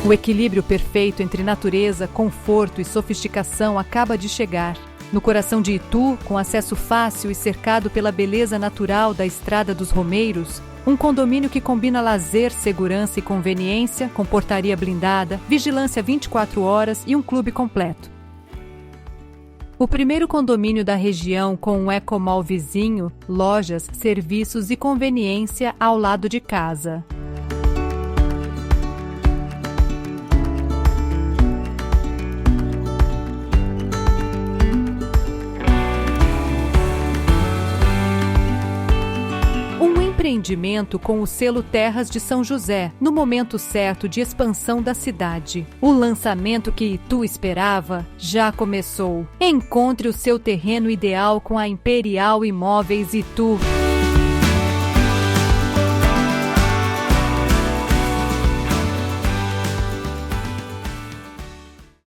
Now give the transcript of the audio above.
O equilíbrio perfeito entre natureza, conforto e sofisticação acaba de chegar. No coração de Itu, com acesso fácil e cercado pela beleza natural da Estrada dos Romeiros, um condomínio que combina lazer, segurança e conveniência, com portaria blindada, vigilância 24 horas e um clube completo. O primeiro condomínio da região com um ecomall vizinho, lojas, serviços e conveniência ao lado de casa. Empreendimento com o selo Terras de São José, no momento certo de expansão da cidade. O lançamento que Itu esperava já começou. Encontre o seu terreno ideal com a Imperial Imóveis Itu.